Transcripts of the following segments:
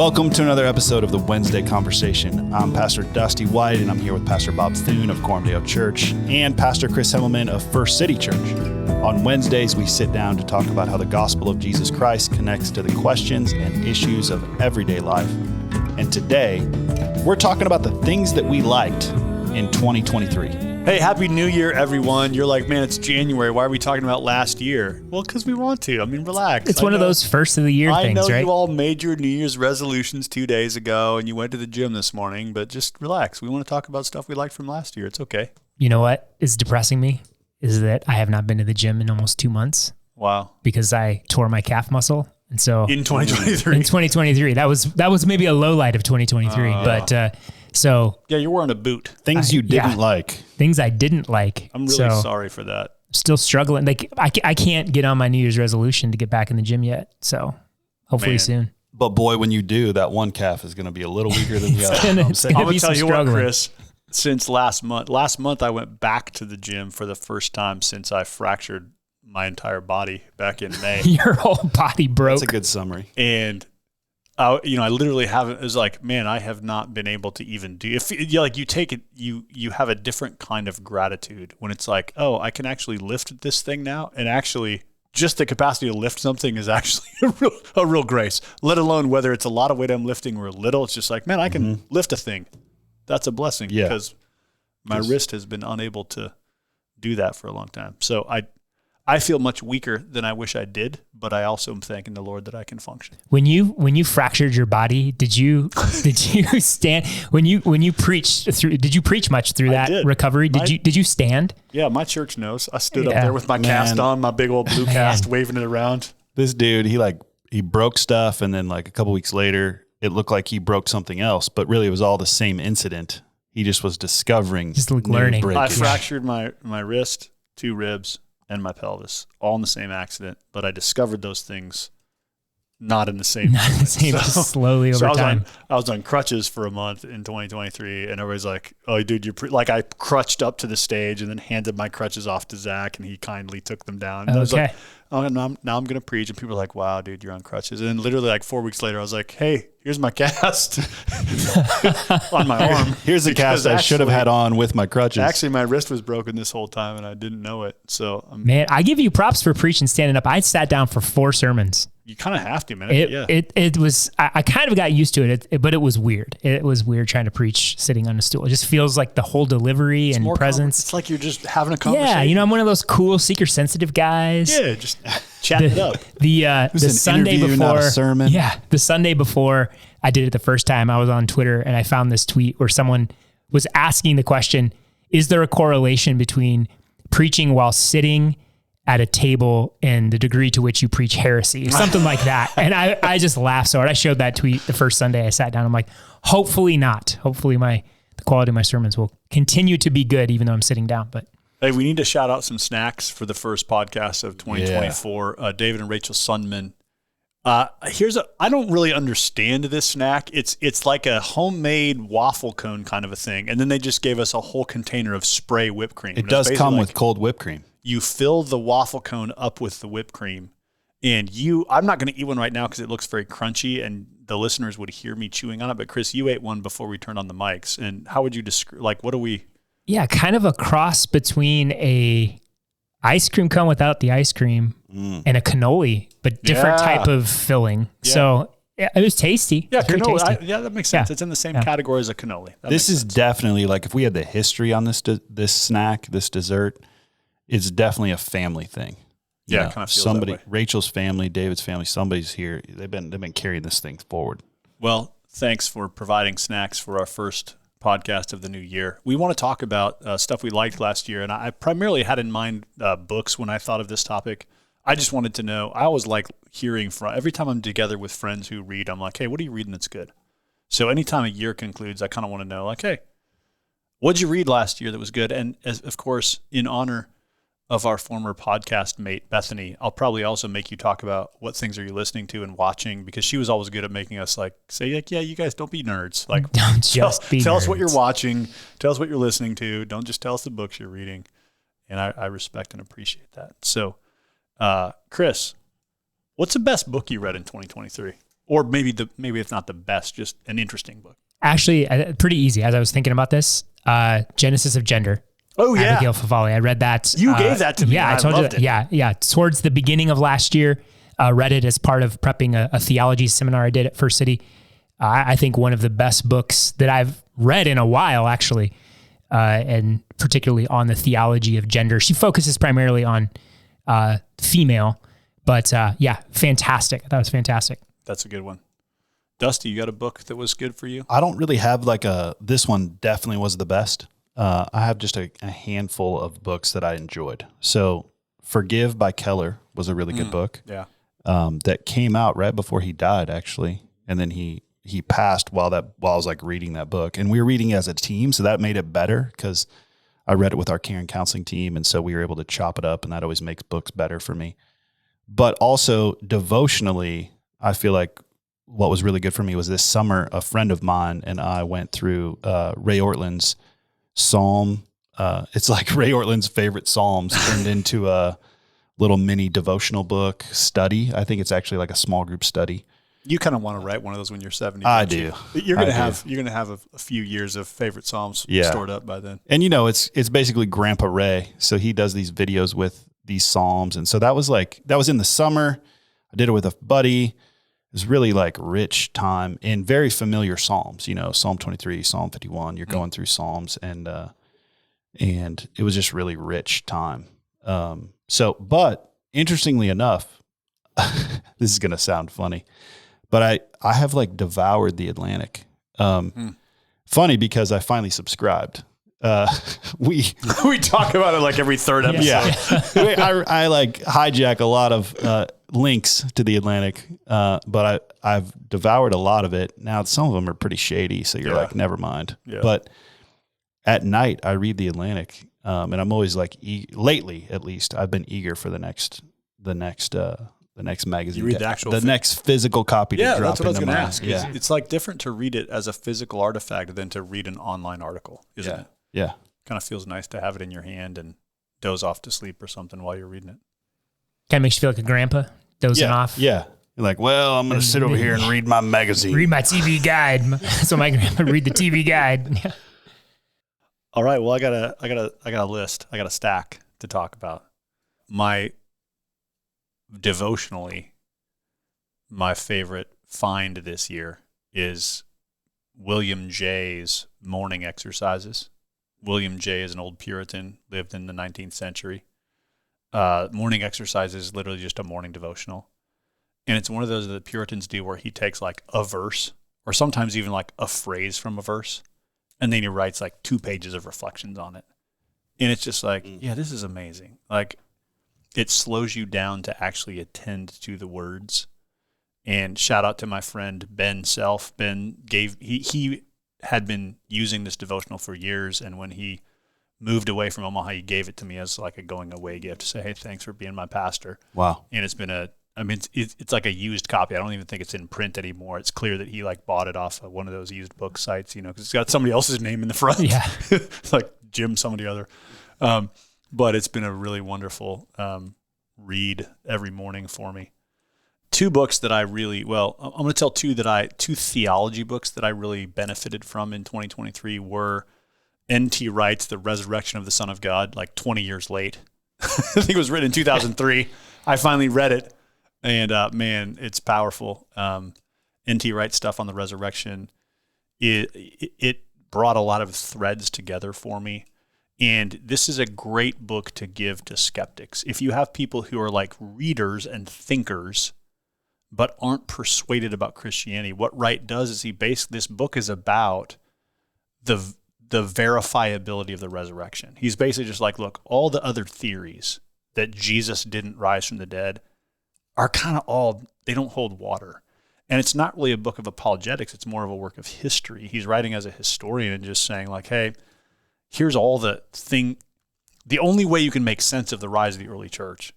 Welcome to another episode of the Wednesday Conversation. I'm Pastor Dusty White, and I'm here with Pastor Bob Thune of Coram Church and Pastor Chris Hemmelman of First City Church. On Wednesdays, we sit down to talk about how the gospel of Jesus Christ connects to the questions and issues of everyday life. And today, we're talking about the things that we liked in 2023. Hey, Happy New Year, everyone. You're like, man, it's January. Why are we talking about last year? Well, because we want to. I mean, relax. It's one of those first of the year things, right? I know you all made your New Year's resolutions 2 days ago and you went to the gym this morning, but just relax. We want to talk about stuff we liked from last year. It's okay. You know what is depressing me is that I have not been to the gym in almost 2 months. Wow. Because I tore my calf muscle. And so in 2023. In 2023. That was maybe a low light of 2023. But so yeah, you're wearing a boot. Things you didn't like. Things I didn't like. I'm really sorry for that. Still struggling. Like I can't get on my New Year's resolution to get back in the gym yet. So hopefully soon. But boy, when you do, that one calf is going to be a little weaker than the other. I'm going to tell you what, Chris, since last month I went back to the gym for the first time since I fractured my entire body back in May. Your whole body broke. That's a good summary. And I literally haven't. It was like, man, I have not been able to even do. If you take it, you have a different kind of gratitude when it's like, oh, I can actually lift this thing now, and actually, just the capacity to lift something is actually a real grace. Let alone whether it's a lot of weight I'm lifting or a little. It's just like, man, I can lift a thing. That's a blessing because my wrist has been unable to do that for a long time. So I feel much weaker than I wish I did, but I also am thanking the Lord that I can function. When you fractured your body, did you stand when you preached through? Did you preach much through that recovery? Did you stand? Yeah, my church knows. I stood up there with my cast on, my big old blue cast, waving it around. This dude, he broke stuff, and then like a couple weeks later, it looked like he broke something else, but really it was all the same incident. He just was discovering, just learning. I fractured my wrist, 2 ribs, and my pelvis, all in the same accident, but I discovered those things not in the same slowly over time. I was on crutches for a month in 2023, and everybody's like, oh, dude, I crutched up to the stage and then handed my crutches off to Zach, and he kindly took them down. And I was like, oh, now I'm going to preach, and people are like, wow, dude, you're on crutches. And then literally like 4 weeks later, I was like, hey, here's my cast on my arm. Here's the cast I should have had on with my crutches. Actually, my wrist was broken this whole time, and I didn't know it. So, man, I give you props for preaching standing up. I sat down for 4 sermons. You kind of have to, man. It was, I kind of got used to it, but it was weird. It was weird trying to preach sitting on a stool. It just feels like the whole delivery and presence. It's like you're just having a conversation. Yeah, I'm one of those cool seeker sensitive guys. Yeah, just chatting it up. The Sunday before, not a sermon. Yeah, the Sunday before I did it the first time, I was on Twitter and I found this tweet where someone was asking the question, is there a correlation between preaching while sitting at a table and the degree to which you preach heresy or something like that? And I just laughed so hard. I showed that tweet the first Sunday I sat down. I'm like, hopefully not. Hopefully the quality of my sermons will continue to be good even though I'm sitting down. But hey, we need to shout out some snacks for the first podcast of 2024. Yeah. David and Rachel Sundman. I don't really understand this snack. It's like a homemade waffle cone kind of a thing. And then they just gave us a whole container of spray whipped cream. It does come with cold whipped cream. You fill the waffle cone up with the whipped cream, and I'm not going to eat one right now because it looks very crunchy and the listeners would hear me chewing on it. But Chris, you ate one before we turned on the mics. And how would you describe, like, what do we? Yeah, kind of a cross between a ice cream cone without the ice cream and a cannoli, but different type of filling. Yeah. So it was tasty. Yeah, cannoli. That makes sense. Yeah. It's in the same category as a cannoli. This is definitely, like, if we had the history on this snack, this dessert, it's definitely a family thing. Yeah, it kind of feels that way. Rachel's family, David's family, somebody's here. They've been carrying this thing forward. Well, thanks for providing snacks for our first podcast of the new year. We want to talk about stuff we liked last year, and I primarily had in mind books when I thought of this topic. I just wanted to know, I always like hearing from, every time I'm together with friends who read, I'm like, hey, what are you reading that's good? So anytime a year concludes, I kind of want to know, like, hey, what'd you read last year that was good? And of course, in honor of our former podcast mate, Bethany, I'll probably also make you talk about what things are you listening to and watching, because she was always good at making us say, yeah, you guys don't be nerds. Like, don't just tell us what you're watching, tell us what you're listening to. Don't just tell us the books you're reading. And I respect and appreciate that. So, Chris, what's the best book you read in 2023? or maybe it's not the best, just an interesting book? Actually, pretty easy. As I was thinking about this, Genesis of Gender. Oh yeah, Abigail Favale. I read that. You gave that to me. Yeah, I told you. Yeah. Towards the beginning of last year, read it as part of prepping a theology seminar I did at First City. I think one of the best books that I've read in a while, actually, and particularly on the theology of gender. She focuses primarily on female, but fantastic. I thought it was fantastic. That's a good one. Dusty, you got a book that was good for you? I don't really have this one definitely was the best. I have just a handful of books that I enjoyed. So Forgive by Keller was a really good book. Yeah. That came out right before he died, actually. And then he passed while I was like reading that book, and we were reading as a team. So that made it better because I read it with our care and counseling team. And so we were able to chop it up, and that always makes books better for me. But also devotionally, I feel like what was really good for me was this summer, a friend of mine and I went through Ray Ortland's Psalm. It's like Ray Ortland's favorite Psalms turned into a little mini devotional book study. I think it's actually like a small group study. You kind of want to write one of those when you're 70. I do. You're going to have a few years of favorite Psalms stored up by then. And it's basically Grandpa Ray. So he does these videos with these Psalms. And so that was in the summer. I did it with a buddy. It was really like rich time in very familiar Psalms, Psalm 23, Psalm 51, you're going through Psalms, and it was just really rich time. But interestingly enough, this is going to sound funny, but I have like devoured the Atlantic. Funny because I finally subscribed. We talk about it like every third episode. Yeah. I like hijack a lot of links to the Atlantic, but I've devoured a lot of it. Now some of them are pretty shady, so you're like, never mind. Yeah. But at night I read the Atlantic, and I'm always like, lately at least, I've been eager for the next magazine. You read the actual next physical copy to drop. Yeah, that's what I was going to ask. Yeah. It's like different to read it as a physical artifact than to read an online article, isn't it? Yeah. Kind of feels nice to have it in your hand and doze off to sleep or something while you're reading it. Kind of makes you feel like a grandpa dozing off. Yeah. You're like, well, I'm going to sit over here and read my magazine. Read my TV guide. So my grandpa read the TV guide. All right. Well, I got a list. I got a stack to talk about. Devotionally, my favorite find this year is William Jay's Morning Exercises. William Jay is an old Puritan, lived in the 19th century. Morning Exercises is literally just a morning devotional. And it's one of those that the Puritans do where he takes like a verse or sometimes even like a phrase from a verse, and then he writes like 2 pages of reflections on it. And it's just like, yeah, this is amazing. Like, it slows you down to actually attend to the words. And shout out to my friend Ben Self. Ben he had been using this devotional for years, and when he moved away from Omaha, he gave it to me as like a going away gift to say, hey, thanks for being my pastor. Wow. And it's been it's like a used copy. I don't even think it's in print anymore. It's clear that he like bought it off of one of those used book sites, because it's got somebody else's name in the front. Yeah. It's like Jim somebody other. But it's been a really wonderful read every morning for me. 2 books that I'm going to tell 2 theology books that I really benefited from in 2023 were N.T. Wright's The Resurrection of the Son of God, like 20 years late. I think it was written in 2003. I finally read it, and man, it's powerful. N.T. Wright's stuff on the resurrection, it brought a lot of threads together for me. And this is a great book to give to skeptics. If you have people who are like readers and thinkers, but aren't persuaded about Christianity, what Wright does is this book is about the verifiability of the resurrection. He's basically just like, look, all the other theories that Jesus didn't rise from the dead are kind of they don't hold water. And it's not really a book of apologetics. It's more of a work of history. He's writing as a historian and just saying like, hey, here's all the only way you can make sense of the rise of the early church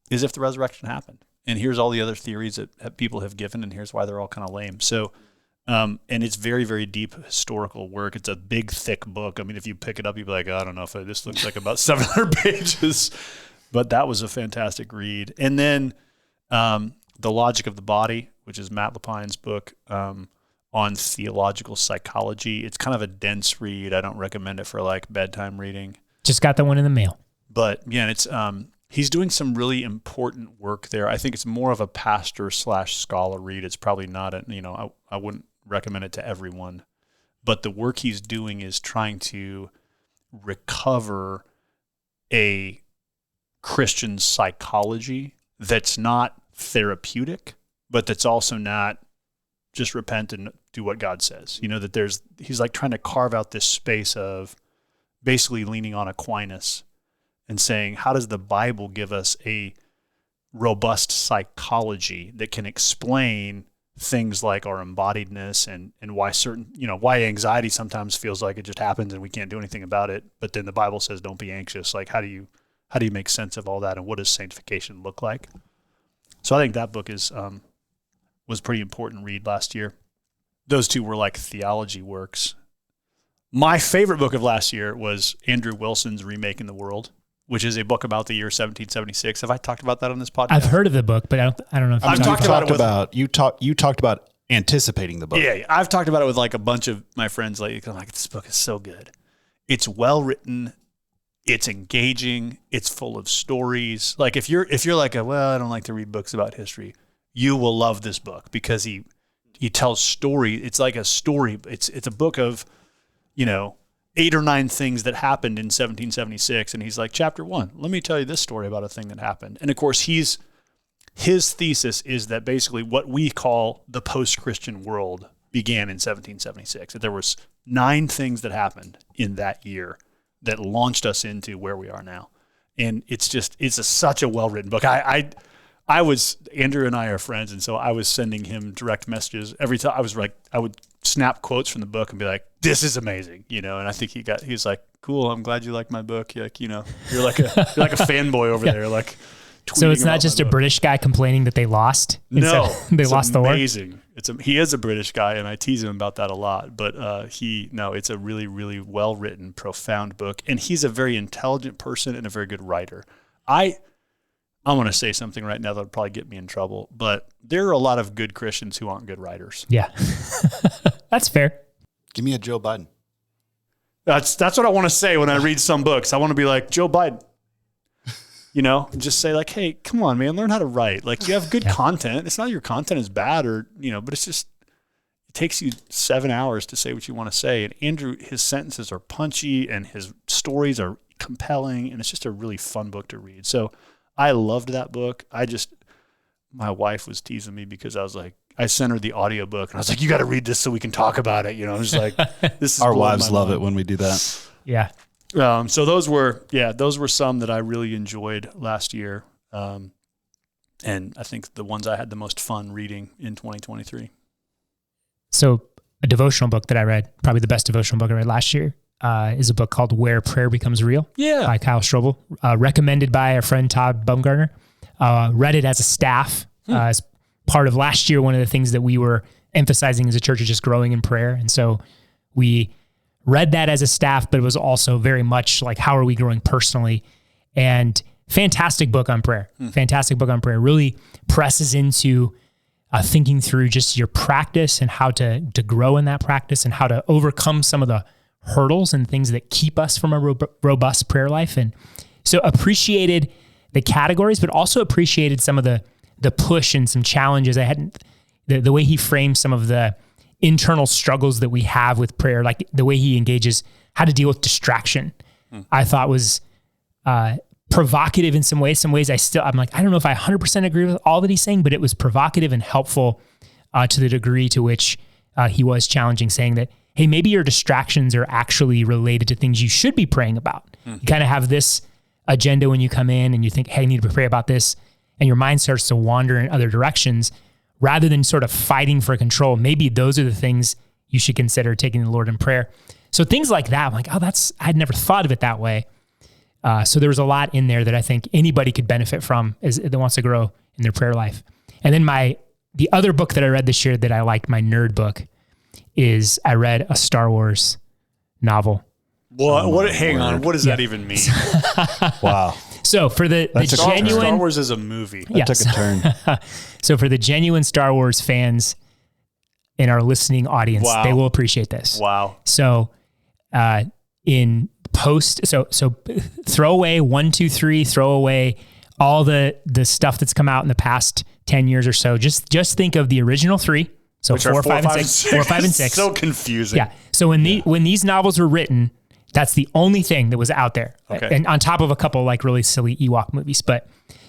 is if the resurrection happened. And here's all the other theories that people have given, and here's why they're all kind of lame. So, and it's very, very deep historical work. It's a big, thick book. I mean, if you pick it up, you'd be like, I don't know if this looks like about 700 pages. But that was a fantastic read. And then The Logic of the Body, which is Matt Lepine's book on theological psychology. It's kind of a dense read. I don't recommend it for like bedtime reading. Just got the one in the mail. But yeah, it's he's doing some really important work there. I think it's more of a pastor/scholar read. It's probably not I wouldn't recommend it to everyone. But the work he's doing is trying to recover a Christian psychology that's not therapeutic, but that's also not just repent and do what God says. That he's like trying to carve out this space of basically leaning on Aquinas and saying, how does the Bible give us a robust psychology that can explain things like our embodiedness and why why anxiety sometimes feels like it just happens and we can't do anything about it. But then the Bible says, don't be anxious. Like, how do you make sense of all that? And what does sanctification look like? So I think that book was a pretty important read last year. Those two were like theology works. My favorite book of last year was Andrew Wilson's Remaking the World, which is a book about the year 1776. Have I talked about that on this podcast? I've heard of the book, but I don't know if I've talked about it. You talked about anticipating the book. Yeah, I've talked about it with like a bunch of my friends lately. I'm like, this book is so good. It's well written. It's engaging. It's full of stories. Like if you're like I don't like to read books about history, you will love this book because he tells story. It's like a story. It's a book of 8 or 9 things that happened in 1776, and he's like, chapter 1, let me tell you this story about a thing that happened. And of course, his thesis is that basically what we call the post-Christian world began in 1776. That there was 9 things that happened in that year that launched us into where we are now. And it's such a well-written book. Andrew and I are friends, and so I was sending him direct messages every time. I would snap quotes from the book and be like, "This is amazing," And I think he's like, "Cool, I'm glad you like my book." You're like, you're like a fanboy over there, like. So it's not just a British guy complaining that they lost. No, they lost the war. Amazing. He is a British guy, and I tease him about that a lot. But it's a really, really well written, profound book, and he's a very intelligent person and a very good writer. I want to say something right now that'll probably get me in trouble, but there are a lot of good Christians who aren't good writers. Yeah. That's fair. Give me a Joe Biden. That's what I want to say when I read some books. I want to be like, Joe Biden. Just say like, hey, come on, man, learn how to write. Like, you have good content. It's not your content is bad or, but it's just, it takes you 7 hours to say what you want to say. And Andrew, his sentences are punchy and his stories are compelling, and it's just a really fun book to read. So I loved that book. My wife was teasing me because I was like, I sent her the audiobook and I was like, you got to read this so we can talk about it. I was like, this is our wives love it when we do that. Yeah. So those were some that I really enjoyed last year. And I think the ones I had the most fun reading in 2023. So a devotional book that I read, probably the best devotional book I read last year, is a book called Where Prayer Becomes Real by Kyle Strobel, recommended by our friend Todd Bumgarner. Read it as a staff, as part of last year. One of the things that we were emphasizing as a church is just growing in prayer. And so we read that as a staff, but it was also very much like, how are we growing personally? And fantastic book on prayer. Fantastic book on prayer. Really presses into thinking through just your practice and how to grow in that practice and how to overcome some of the hurdles and things that keep us from a robust prayer life. And so appreciated the categories, but also appreciated some of the push and some challenges. The way he framed some of the internal struggles that we have with prayer, like the way he engages how to deal with distraction, I thought was provocative in some ways. Some ways I'm like, I don't know if I 100% agree with all that he's saying, but it was provocative and helpful to the degree to which he was challenging, saying that, hey, maybe your distractions are actually related to things you should be praying about. You kind of have this agenda when you come in and you think, hey, I need to pray about this, and your mind starts to wander in other directions. Rather than sort of fighting for control, maybe those are the things you should consider taking to the Lord in prayer. So things like that, I'm like, I'd never thought of it that way. So there was a lot in there that I think anybody could benefit from that wants to grow in their prayer life. And then the other book that I read this year that I liked, my nerd book, is I read a Star Wars novel. Hang on. What does that even mean? Wow. So for the Star genuine Wars is a movie. That took a turn. So for the genuine Star Wars fans in our listening audience, Wow. they will appreciate this. Wow. So in post, so throw away 1, 2, 3, throw away all the stuff that's come out in the past 10 years or so. Just think of the original 3. So Which 4, are 5, and 6. 4, 5, and 6. So confusing. Yeah. So when these novels were written, that's the only thing that was out there. Okay. And on top of a couple like really silly Ewok movies. But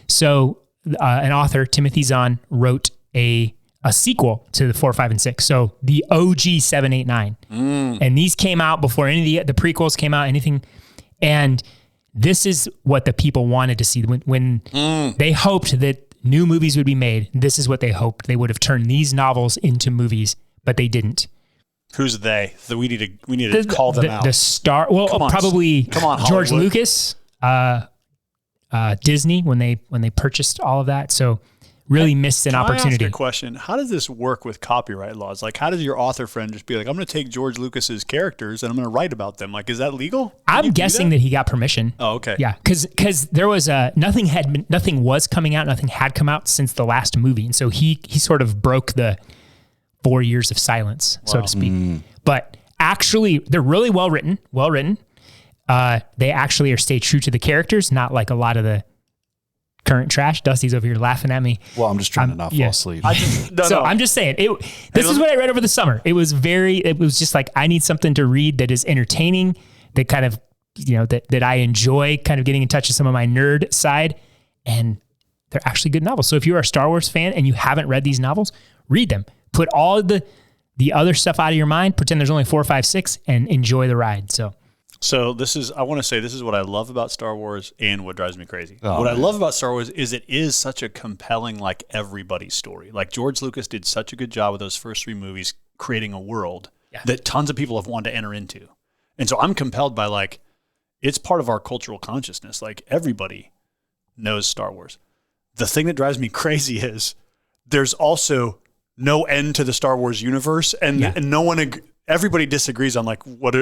so an author, Timothy Zahn, wrote a sequel to the 4, 5, and 6. So the OG 7, 8, 9. And these came out before any of the prequels came out, anything. And this is what the people wanted to see when they hoped that new movies would be made. This is what they hoped. They would have turned these novels into movies, but they didn't. Who's they? So we need to call them out. The star, well, Come on. probably Come on, George Hollywood. Lucas, Disney when they purchased all of that. So really missed an Can I opportunity. ask a question? How does this work with copyright laws? Like, how does your author friend just be like, I'm going to take George Lucas's characters and I'm going to write about them? Like, is that legal? Can I'm you do guessing that he got permission. Oh, okay. Yeah, because there was nothing was coming out, nothing had come out since the last movie, and so he sort of broke the 4 years of silence, so to speak. But actually, they're really well written. They actually are stay true to the characters, not like a lot of the current trash. Dusty's over here laughing at me. Well, I'm just trying to not fall asleep. I'm just saying this is what I read over the summer. It was just like, I need something to read that is entertaining, that kind of, that I enjoy kind of getting in touch with some of my nerd side, and they're actually good novels. So if you're a Star Wars fan and you haven't read these novels, read them. Put all the other stuff out of your mind, pretend there's only 4, 5, 6, and enjoy the ride. So I want to say this is what I love about Star Wars and what drives me crazy. Oh, what I man. love about Star Wars is it is such a compelling, like, everybody's story. Like, George Lucas did such a good job with those first 3 movies creating a world that tons of people have wanted to enter into. And so I'm compelled by, like, it's part of our cultural consciousness. Like, everybody knows Star Wars. The thing that drives me crazy is there's also no end to the Star Wars universe, and no one everybody disagrees on like what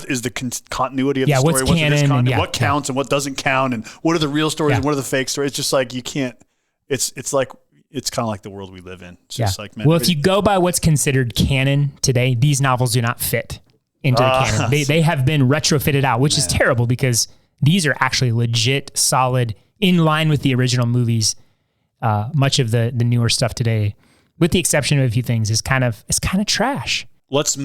is the continuity of the story, what's what's canon, discontinuity, what counts and what doesn't count, and what are the real stories and what are the fake stories. It's just like you can't. It's like it's kind of like the world we live in. It's just like, man, well, if you go by what's considered canon today, these novels do not fit into the canon. They have been retrofitted out, which is terrible because these are actually legit, solid, in line with the original movies. Much of the newer stuff today, with the exception of a few things, is kind of trash. Let's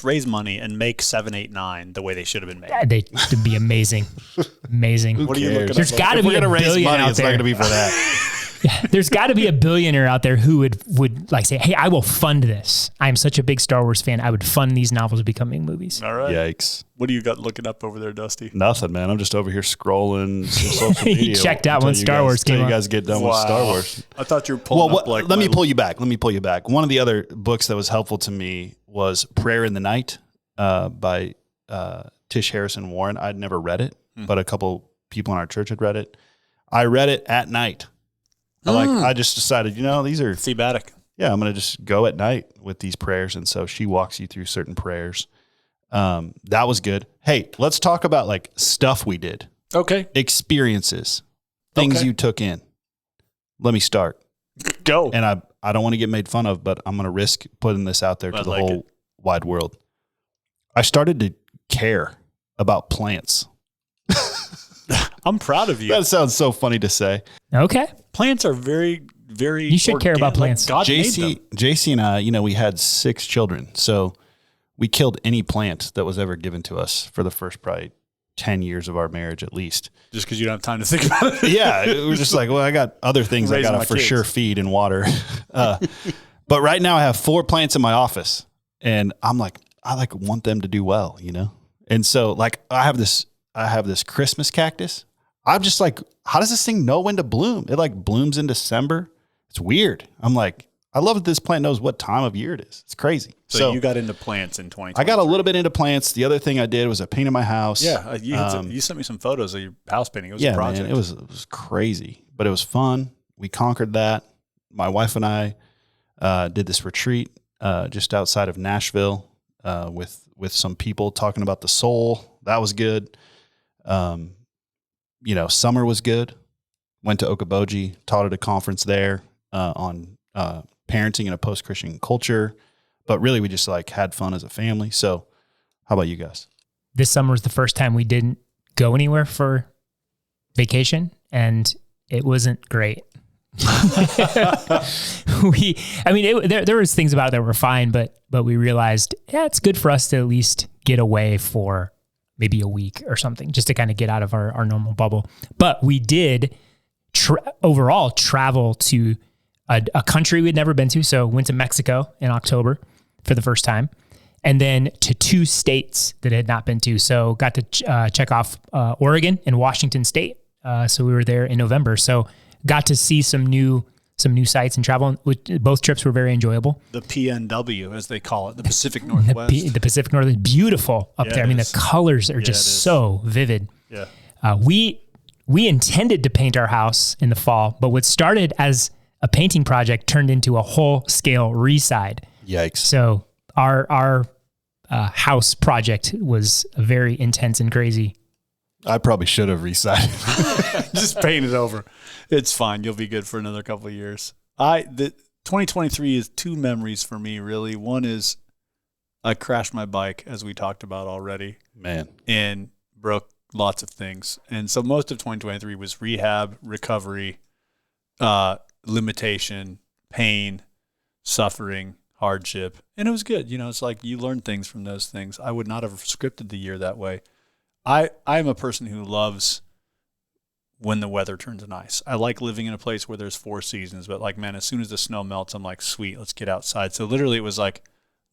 raise money and make 7, 8, 9 the way they should have been made. Yeah, they'd be amazing. Amazing. What are you looking There's at? got to If be we're a gonna raise billionaire money, out it's not there. going to be for that. Yeah, there's got to be a billionaire out there who would like say, "Hey, I will fund this. I'm such a big Star Wars fan. I would fund these novels becoming movies." All right. Yikes. What do you got looking up over there, Dusty? Nothing, man. I'm just over here scrolling some social media. He checked out until when you Star guys- Wars came until out. you guys get done with Star Wars. I thought you were pulling up like. let me pull you back. One of the other books that was helpful to me was Prayer in the Night by Tish Harrison Warren. I'd never read it, but a couple people in our church had read it. I read it at night. I just decided, these are thematic. Yeah, I'm going to just go at night with these prayers. And so she walks you through certain prayers. That was good. Hey, let's talk about like stuff we did. Okay. Experiences, things you took in. Let me start. Go. And I don't want to get made fun of, but I'm going to risk putting this out there to the whole wide world. I started to care about plants. I'm proud of you. That sounds so funny to say. Okay. Plants are very, very. You should care about plants. Like God made them. JC and I, we had 6 children. So we killed any plant that was ever given to us for the first probably 10 years of our marriage at least. Just because you don't have time to think about it. Yeah. It was just like, well, I got other things I got to for sure feed and water. But right now I have 4 plants in my office and I'm like, I want them to do well, And so like I have this Christmas cactus. I'm just like, how does this thing know when to bloom? It like blooms in December. It's weird. I'm like, I love that this plant knows what time of year it is. It's crazy. So you got into plants in 2020. I got a little bit into plants. The other thing I did was I painted my house. Yeah. You sent me some photos of your house painting. It was a project. Man, it was crazy, but it was fun. We conquered that. My wife and I did this retreat just outside of Nashville with some people talking about the soul. That was good. summer was good. Went to Okoboji, taught at a conference there on parenting in a post-Christian culture. But really, we just like had fun as a family. So how about you guys? This summer was the first time we didn't go anywhere for vacation, and it wasn't great. There was things about it that were fine, but we realized, it's good for us to at least get away for maybe a week or something, just to kind of get out of our normal bubble. But we did overall travel to a country we'd never been to. So went to Mexico in October for the first time, and then to 2 states that I had not been to. So got to check off Oregon and Washington State. So we were there in November. So got to see some new sites and travel. Both trips were very enjoyable. The PNW, as they call it, the Pacific Northwest. The Pacific Northwest, beautiful up there. I mean, the colors are just so vivid. Yeah. We intended to paint our house in the fall, but what started as a painting project turned into a whole scale reside. Yikes. So our house project was very intense and crazy. I probably should have resided. Just paint it over. It's fine. You'll be good for another couple of years. 2023 is 2 memories for me, really. One is I crashed my bike, as we talked about already. Man. And broke lots of things. And so most of 2023 was rehab, recovery, limitation, pain, suffering, hardship. And it was good. It's like you learn things from those things. I would not have scripted the year that way. I'm a person who loves when the weather turns nice. I like living in a place where there's 4 seasons, but like, man, as soon as the snow melts, I'm like, sweet, let's get outside. So literally it was like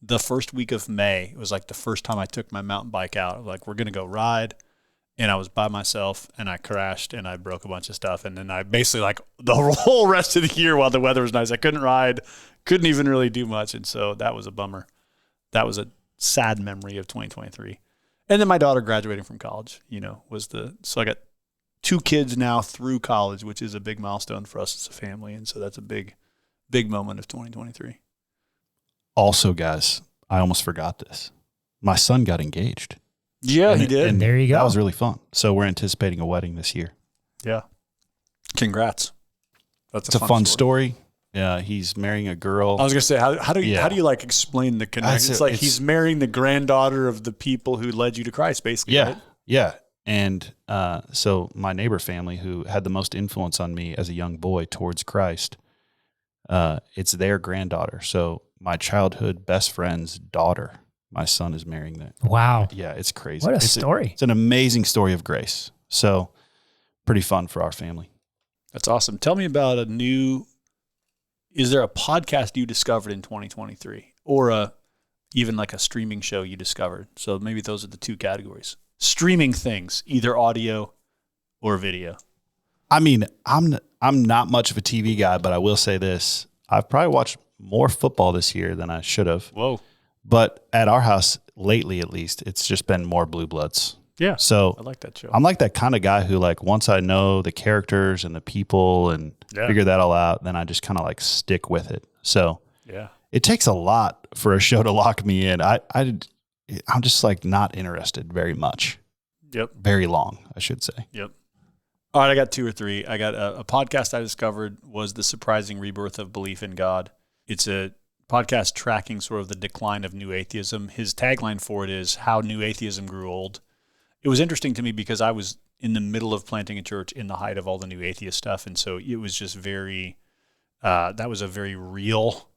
the first week of May, it was like the first time I took my mountain bike out. Like, we're going to go ride. And I was by myself, and I crashed, and I broke a bunch of stuff. And then I basically, like, the whole rest of the year while the weather was nice, I couldn't ride, couldn't even really do much. And so that was a bummer. That was a sad memory of 2023. And then my daughter graduating from college, so I got 2 kids now through college, which is a big milestone for us as a family. And so that's a big, big moment of 2023. Also, guys, I almost forgot this. My son got engaged. Yeah, he did. And there you go. That was really fun. So we're anticipating a wedding this year. Yeah. Congrats. It's a fun story. Yeah, he's marrying a girl. I was gonna say, how do you like explain the connection? It's like he's marrying the granddaughter of the people who led you to Christ, basically. Yeah, right? yeah. And so my neighbor family, who had the most influence on me as a young boy towards Christ, it's their granddaughter. So my childhood best friend's daughter, my son is marrying that. Wow. Yeah, it's crazy. What a story. It's an amazing story of grace. So pretty fun for our family. That's awesome. Tell me about is there a podcast you discovered in 2023 or even like a streaming show you discovered? So maybe those are the 2 categories. Streaming things, either audio or video. I mean, I'm not much of a TV guy, but I will say this. I've probably watched more football this year than I should have. Whoa. But at our house, lately at least, it's just been more Blue Bloods. Yeah. So I like that show. I'm like that kind of guy who, like, once I know the characters and the people and figure that all out, then I just kind of like stick with it. So yeah, it takes a lot for a show to lock me in. I'm just like not interested very much. Yep. Very long, I should say. Yep. All right, I got 2 or 3. I got a podcast I discovered was The Surprising Rebirth of Belief in God. It's a podcast tracking sort of the decline of new atheism. His tagline for it is How New Atheism Grew Old. It was interesting to me because I was in the middle of planting a church in the height of all the new atheist stuff. And so it was just that was a very real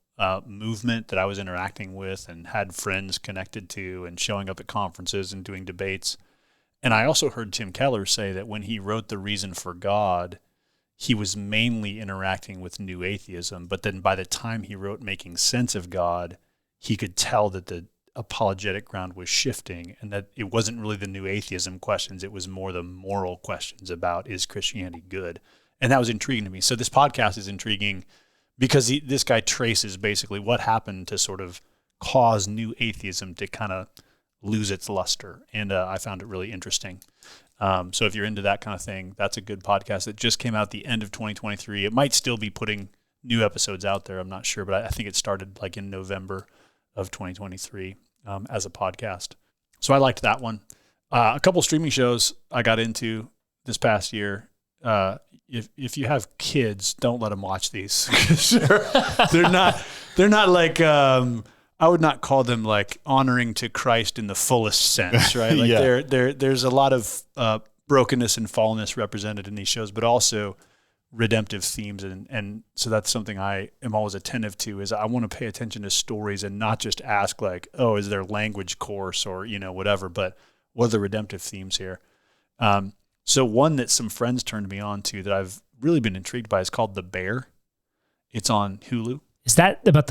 movement that I was interacting with and had friends connected to and showing up at conferences and doing debates. And I also heard Tim Keller say that when he wrote The Reason for God, he was mainly interacting with new atheism. But then by the time he wrote Making Sense of God, he could tell that the apologetic ground was shifting and that it wasn't really the new atheism questions. It was more the moral questions about, is Christianity good? And that was intriguing to me. So this podcast is intriguing because this guy traces basically what happened to sort of cause new atheism to kind of lose its luster. And I found it really interesting. So if you're into that kind of thing, that's a good podcast that just came out at the end of 2023. It might still be putting new episodes out there. I'm not sure, but I think it started like in November of 2023 as a podcast. So I liked that one. A couple streaming shows I got into. this past year. If you have kids, don't let them watch these. they're not like, I would not call them like honoring to Christ in the fullest sense, right? Like there's a lot of brokenness and fallenness represented in these shows, but also redemptive themes. And so that's something I am always attentive to, is I want to pay attention to stories and not just ask like, oh, is there language course or, whatever, but what are the redemptive themes here? So one that some friends turned me on to that I've really been intrigued by is called The Bear. It's on Hulu. Is that about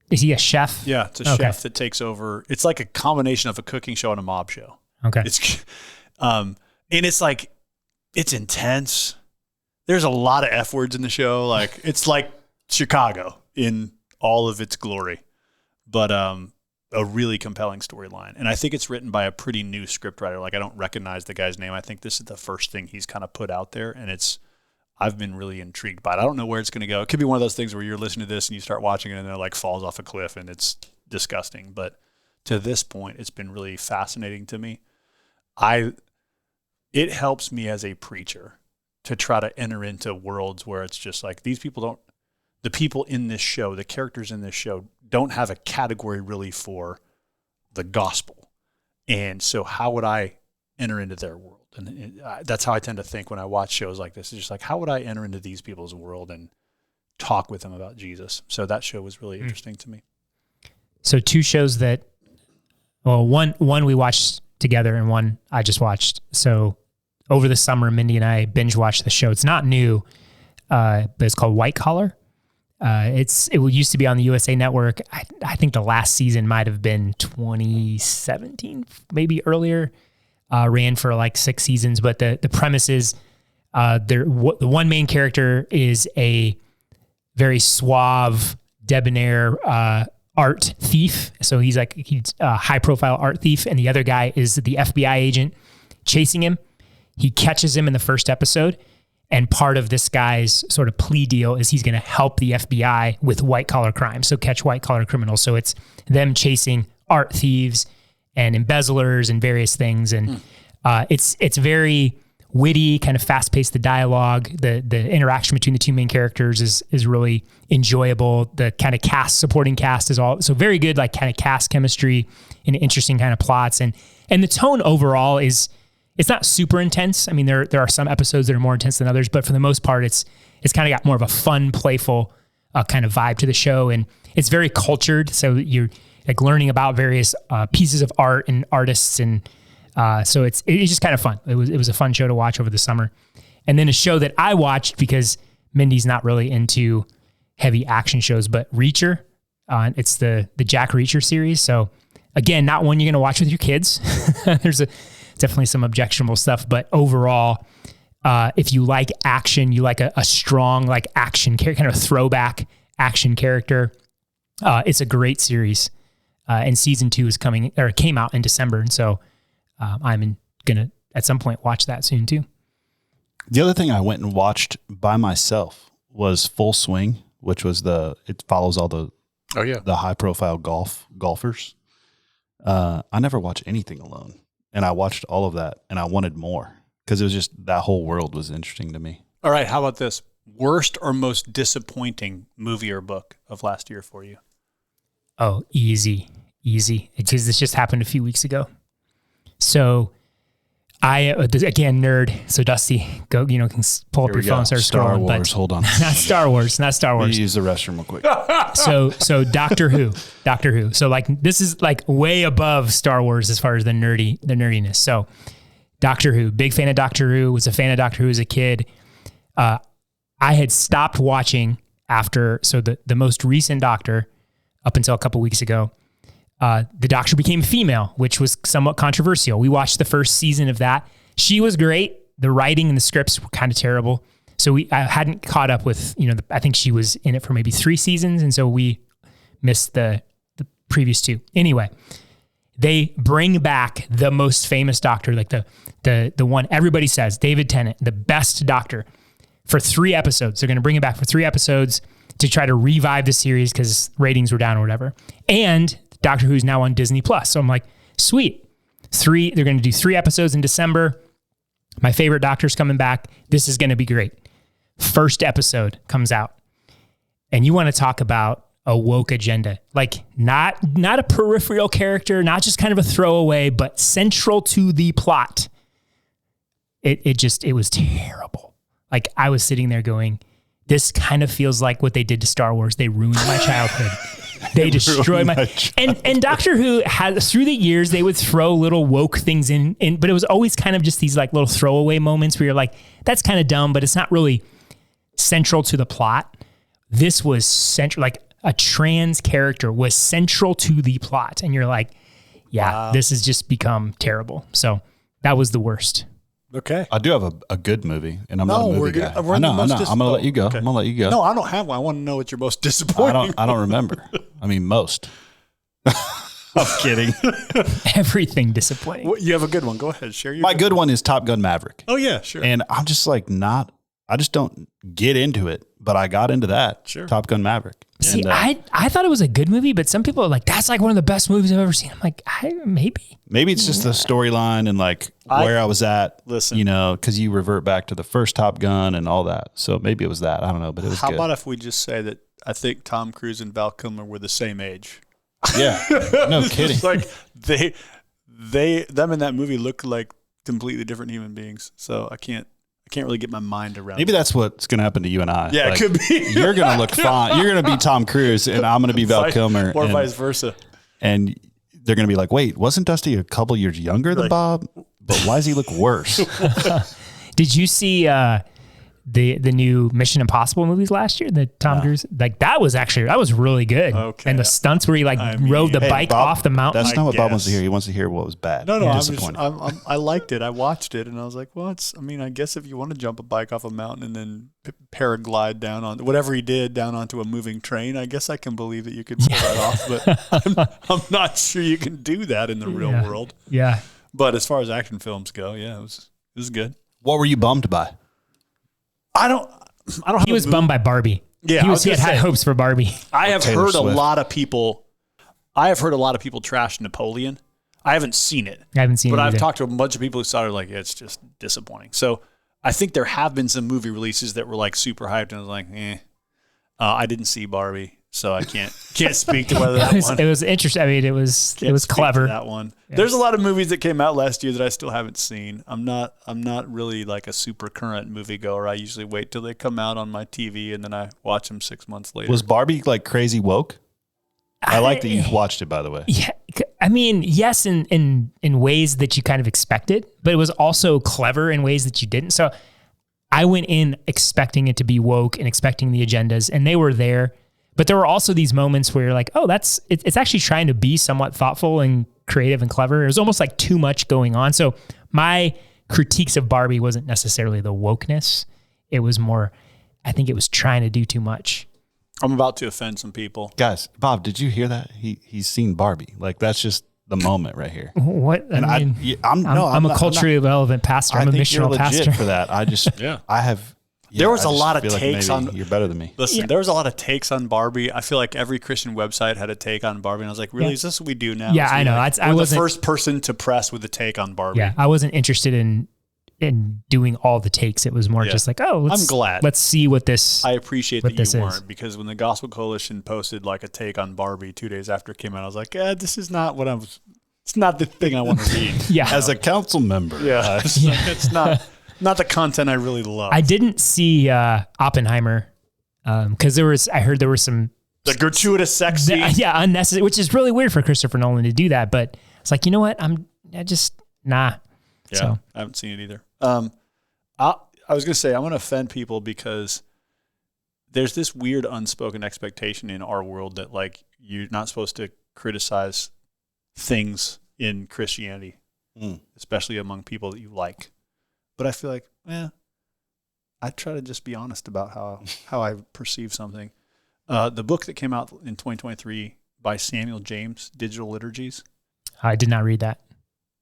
is he a chef? Yeah, it's a chef that takes over. It's like a combination of a cooking show and a mob show. Okay. And it's like, it's intense. There's a lot of F words in the show. Like, it's like Chicago in all of its glory, but a really compelling storyline. And I think it's written by a pretty new scriptwriter. Like, I don't recognize the guy's name. I think this is the first thing he's kind of put out there, and I've been really intrigued by it. I don't know where it's going to go. It could be one of those things where you're listening to this and you start watching it and it like falls off a cliff and it's disgusting. But to this point, it's been really fascinating to me. It helps me as a preacher to try to enter into worlds where it's just like, the people in this show, the characters in this show don't have a category really for the gospel. And so how would I enter into their world? And that's how I tend to think when I watch shows like this. It's just like, how would I enter into these people's world and talk with them about Jesus? So that show was really interesting to me. So two shows that, one we watched together and one I just watched. So over the summer, Mindy and I binge watched the show. It's not new, but it's called White Collar. It used to be on the USA Network. I think the last season might have been 2017, maybe earlier. Ran for like 6 seasons, but the premise is the one main character is a very suave, debonair art thief. So he's a high profile art thief, and the other guy is the FBI agent chasing him. He catches him in the first episode, and part of this guy's sort of plea deal is he's going to help the FBI with white collar crime. So catch white collar criminals. So it's them chasing art thieves and embezzlers and various things. And it's very witty, kind of fast paced. The dialogue, the interaction between the two main characters is really enjoyable. The kind of supporting cast is all, so very good, like kind of cast chemistry and interesting kind of plots. And the tone overall it's not super intense. I mean, there are some episodes that are more intense than others, but for the most part, it's kind of got more of a fun, playful kind of vibe to the show. And it's very cultured. So you're like learning about various pieces of art and artists. And so it's just kind of fun. It was a fun show to watch over the summer. And then a show that I watched because Mindy's not really into heavy action shows, but Reacher. It's the Jack Reacher series. So again, not one you're going to watch with your kids. There's definitely some objectionable stuff, but overall, if you like action, you like a strong like action character, kind of throwback action character. It's a great series, and season 2 came out in December, and so I'm gonna at some point watch that soon too. The other thing I went and watched by myself was Full Swing, which was it follows all the high profile golfers. I never watch anything alone. And I watched all of that, and I wanted more because it was just that whole world was interesting to me. All right, how about this? Worst or most disappointing movie or book of last year for you? Oh, easy. This just happened a few weeks ago. So again, nerd. So Dusty, go, can pull up your phone and start Star scrolling. Wars, hold on. Not Star Wars. You use the restroom real quick. So Doctor Who. So like, this is like way above Star Wars as far as the nerdiness. So Doctor Who, big fan of Doctor Who, was a fan of Doctor Who as a kid. I had stopped watching after, so the most recent Doctor up until a couple weeks ago, the Doctor became female, which was somewhat controversial. We watched the first season of that. She was great. The writing and the scripts were kind of terrible. So I hadn't caught up with, I think she was in it for maybe 3 seasons. And so we missed the previous 2. Anyway, they bring back the most famous Doctor, like the one everybody says, David Tennant, the best Doctor, for 3 episodes. They're going to bring it back for 3 episodes to try to revive the series because ratings were down or whatever. And Doctor Who's now on Disney Plus. So I'm like, sweet. They're going to do 3 episodes in December. My favorite doctor's coming back. This is going to be great. First episode comes out, and you want to talk about a woke agenda, like not a peripheral character, not just kind of a throwaway, but central to the plot. It was terrible. Like I was sitting there going, this kind of feels like what they did to Star Wars. They ruined my childhood. They destroyed my and Doctor Who had, through the years, they would throw little woke things in, but it was always kind of just these like little throwaway moments where you're like, that's kind of dumb, but it's not really central to the plot. This was central, like a trans character was central to the plot. And you're like, yeah, wow. This has just become terrible. So that was the worst. Okay. I do have a good movie, and I'm not a movie guy. I know. I'm going to let you go. Okay. I'm going to let you go. No, I don't have one. I want to know what your most disappointing. I don't remember. I mean, most. I'm kidding. Everything disappointing. Well, you have a good one. Go ahead. Share your My good one is Top Gun Maverick. Oh, yeah, sure. And I'm just like I just don't get into it, but I got into that. Sure. Top Gun Maverick. See, and, I thought it was a good movie, but some people are like, that's like one of the best movies I've ever seen. I'm like, maybe. Maybe it's just the storyline and like where I was at, listen, you know, because you revert back to the first Top Gun and all that. So maybe it was that. I don't know, but it was How good. about if we just say that I think Tom Cruise and Val Kilmer were the same age? Yeah. No kidding. Like them in that movie look like completely different human beings. So I can't really get my mind around Maybe that's what's going to happen to you and I. Yeah, like, it could be. You're going to look fine. You're going to be Tom Cruise, and I'm going to be Val Kilmer. Or vice versa. And they're going to be like, wait, wasn't Dusty a couple years younger than Bob? But why does he look worse? Did you see the new Mission Impossible movies last year? The Tom Cruise, like that was really good. Okay. And the stunts where he rode the bike Bob, off the mountain. That's not what Bob wants to hear. He wants to hear what was bad. No, I liked it. I watched it and I was like, well, I guess if you want to jump a bike off a mountain and then paraglide down on whatever he did down onto a moving train, I guess I can believe that you could pull that off, but I'm not sure you can do that in the real world. Yeah. But as far as action films go, yeah, it was good. What were you bummed by? I don't. He was bummed by Barbie. Yeah, he had high hopes for Barbie. I have heard a lot of people trash Napoleon. I haven't seen it. I haven't seen it. But I've either. talked to a bunch of people who saw it like, yeah, it's just disappointing. So I think there have been some movie releases that were like super hyped, and I was like, I didn't see Barbie, so I can't speak to whether it was interesting. I mean, it was clever. That one. Yeah. There's a lot of movies that came out last year that I still haven't seen. I'm not really like a super current moviegoer. I usually wait till they come out on my TV and then I watch them 6 months later. Was Barbie like crazy woke? I like that you've watched it, by the way. Yeah, I mean, yes, in ways that you kind of expected, but it was also clever in ways that you didn't. So I went in expecting it to be woke and expecting the agendas, and they were there. But there were also these moments where you're like, oh, it's actually trying to be somewhat thoughtful and creative and clever. It was almost like too much going on. So my critiques of Barbie wasn't necessarily the wokeness. It was more, I think it was trying to do too much. I'm about to offend some people. Guys, Bob, did you hear that? He's seen Barbie. Like, that's just the moment right here. What? I'm a culturally relevant pastor. I'm a missional pastor. For that. I just, I have. Yeah, there was a lot of takes on. You're better than me. Listen, there was a lot of takes on Barbie. I feel like every Christian website had a take on Barbie, and I was like, "Really? Is this what we do now?" Yeah, I know. I was the first person to press with a take on Barbie. Yeah, I wasn't interested in doing all the takes. It was more just like, I'm glad. Let's see what this. I appreciate that you weren't, because when the Gospel Coalition posted like a take on Barbie 2 days after it came out, I was like, this is not what It's not the thing I want to read. Yeah, as a council member. Yeah, it's not. Not the content I really love. I didn't see Oppenheimer because I heard there was some the gratuitous sex scene. Unnecessary, which is really weird for Christopher Nolan to do that. But it's like, you know what? I just nah. Yeah, so. I haven't seen it either. I was gonna say I'm gonna offend people because there's this weird unspoken expectation in our world that like you're not supposed to criticize things in Christianity, especially among people that you like. But I feel like, I try to just be honest about how I perceive something. The book that came out in 2023 by Samuel James, Digital Liturgies. I did not read that.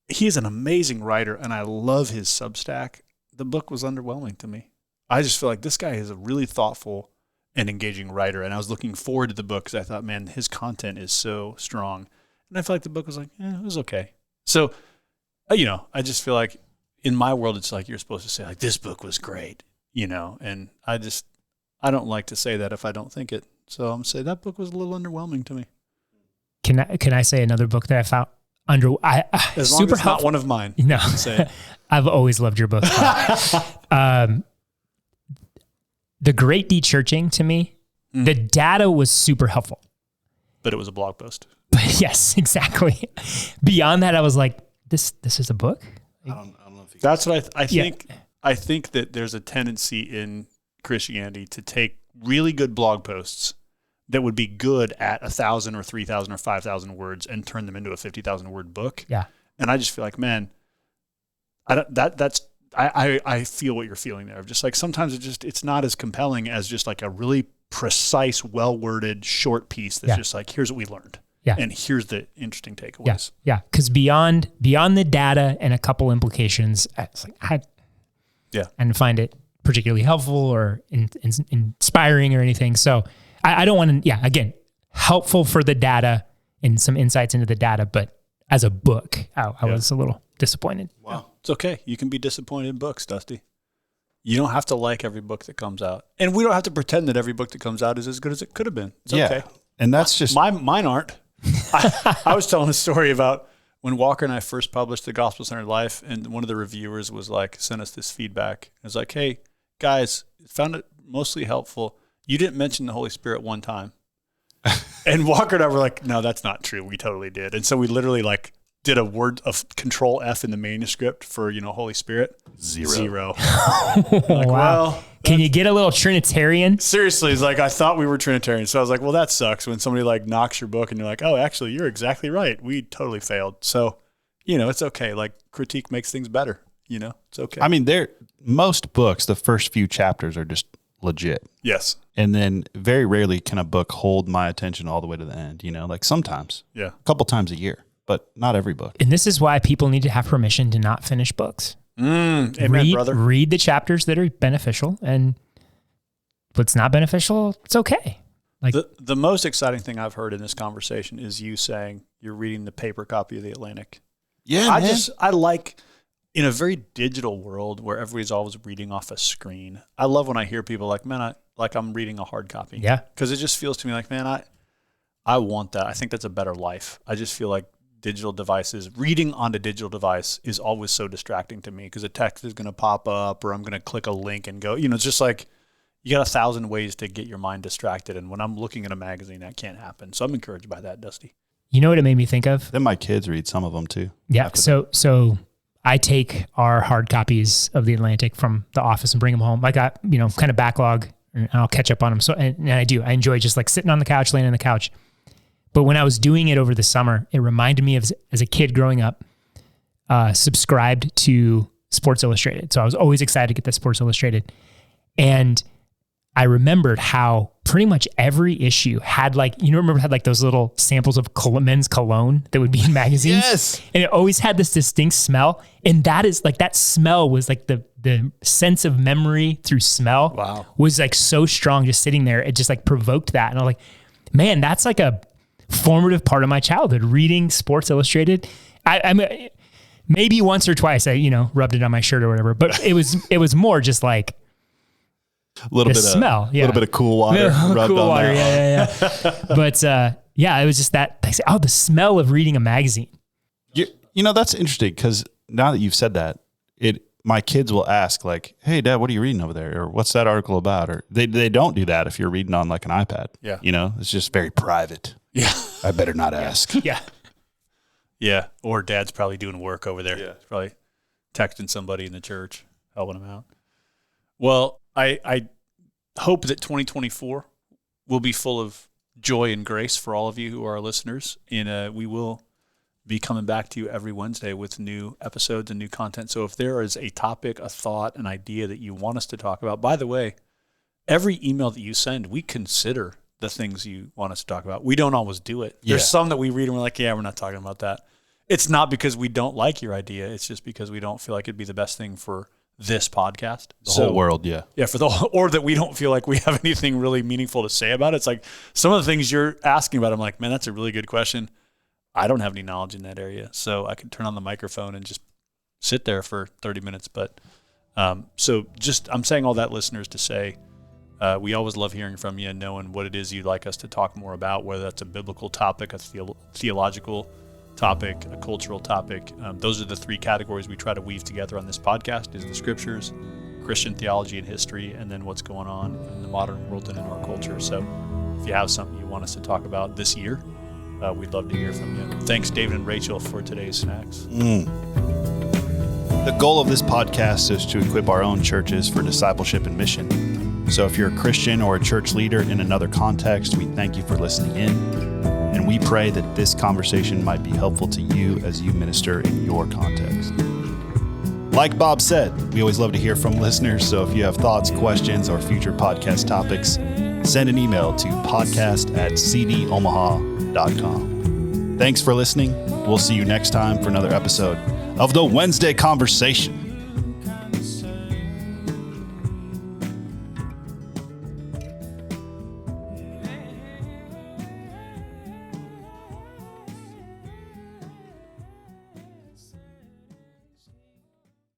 He is an amazing writer, and I love his Substack. The book was underwhelming to me. I just feel like this guy is a really thoughtful and engaging writer, and I was looking forward to the book because I thought, man, his content is so strong. And I feel like the book was like, it was okay. So, I just feel like in my world, it's like you're supposed to say like, this book was great, and I don't like to say that if I don't think it. So I'm saying that book was a little underwhelming to me. Can I say another book that I found as long as it's not one of mine? No, say it. I've always loved your book. The Great De-Churching to me, the data was super helpful. But it was a blog post. But yes, exactly. Beyond that, I was like, this is a book? I don't know if you That's what I think. Yeah. I think that there's a tendency in Christianity to take really good blog posts that would be good at 1,000 or 3,000 or 5,000 words and turn them into a 50,000 word book. Yeah. And I just feel like, man, I feel what you're feeling there. Just like sometimes it's not as compelling as just like a really precise, well-worded short piece that's just like, here's what we learned. Yeah. And here's the interesting takeaways. Yeah. Because beyond the data and a couple implications, it's like I didn't find it particularly helpful or inspiring or anything. So I don't want to, again, helpful for the data and some insights into the data, but as a book, I was a little disappointed. Wow. It's okay. You can be disappointed in books, Dusty. You don't have to like every book that comes out. And we don't have to pretend that every book that comes out is as good as it could have been. It's okay. And that's just... Mine aren't. I was telling a story about when Walker and I first published The Gospel-Centered Life, and one of the reviewers was like, sent us this feedback. It was like, hey, guys, found it mostly helpful. You didn't mention the Holy Spirit one time. And Walker and I were like, no, that's not true. We totally did. And so we literally like did a word of Control F in the manuscript for, Holy Spirit. Zero. Like, wow. Well, can you get a little Trinitarian? Seriously, it's like, I thought we were Trinitarian. So I was like, well, that sucks when somebody like knocks your book and you're like, oh, actually, you're exactly right. We totally failed. So, it's okay. Like critique makes things better. It's okay. I mean, most books, the first few chapters are just legit. Yes. And then very rarely can a book hold my attention all the way to the end, like sometimes. Yeah. A couple times a year, but not every book. And this is why people need to have permission to not finish books. Amen, brother. Read the chapters that are beneficial, and what's not beneficial, it's okay. Like the most exciting thing I've heard in this conversation is you saying you're reading the paper copy of The Atlantic. Yeah, I like, in a very digital world where everybody's always reading off a screen, I love when I hear people like, man, I'm reading a hard copy. Yeah. Because it just feels to me like, man, I want that. I think that's a better life. I just feel like reading on a digital device is always so distracting to me because a text is going to pop up or I'm going to click a link and go, it's just like you got 1,000 ways to get your mind distracted. And when I'm looking at a magazine, that can't happen. So I'm encouraged by that, Dusty. You know what it made me think of? Then my kids read some of them too. Yeah. So I take our hard copies of The Atlantic from the office and bring them home. I got, kind of backlog and I'll catch up on them. So, and I do, I enjoy just like sitting on the couch, laying on the couch. But when I was doing it over the summer, it reminded me of, as a kid growing up, subscribed to Sports Illustrated. So I was always excited to get that Sports Illustrated. And I remembered how pretty much every issue had had like those little samples of men's cologne that would be in magazines. Yes. And it always had this distinct smell. And that is like, that smell was like the sense of memory through smell was like so strong just sitting there. It just like provoked that. And I'm like, man, that's like a formative part of my childhood, reading Sports Illustrated. I maybe once or twice I, rubbed it on my shirt or whatever, but it was more just like, a little bit smell, a little bit of cool water rubbed cool on water, there. yeah. But it was just that. The smell of reading a magazine. That's interesting because now that you've said that, my kids will ask like, "Hey, Dad, what are you reading over there?" Or "What's that article about?" Or they don't do that if you're reading on like an iPad. Yeah, it's just very private. Yeah, I better not ask. Yeah. Or Dad's probably doing work over there. Yeah, he's probably texting somebody in the church, helping him out. Well, I hope that 2024 will be full of joy and grace for all of you who are our listeners. And we will be coming back to you every Wednesday with new episodes and new content. So if there is a topic, a thought, an idea that you want us to talk about, by the way, every email that you send, we consider the things you want us to talk about. We don't always do it. Yeah. There's some that we read and we're like, yeah, we're not talking about that. It's not because we don't like your idea. It's just because we don't feel like it'd be the best thing for this podcast. The whole world, yeah. Yeah, or that we don't feel like we have anything really meaningful to say about it. It's like some of the things you're asking about, I'm like, man, that's a really good question. I don't have any knowledge in that area. So I could turn on the microphone and just sit there for 30 minutes. But so just I'm saying all that, listeners, to say we always love hearing from you and knowing what it is you'd like us to talk more about, whether that's a biblical topic, a theological topic, a cultural topic. Those are the three categories we try to weave together on this podcast: is the scriptures, Christian theology and history, and then what's going on in the modern world and in our culture. So if you have something you want us to talk about this year, we'd love to hear from you. Thanks, David and Rachel, for today's snacks. The goal of this podcast is to equip our own churches for discipleship and mission. So if you're a Christian or a church leader in another context, we thank you for listening in. And we pray that this conversation might be helpful to you as you minister in your context. Like Bob said, we always love to hear from listeners. So if you have thoughts, questions, or future podcast topics, send an email to podcast@cdomaha.com. Thanks for listening. We'll see you next time for another episode of the Wednesday Conversation.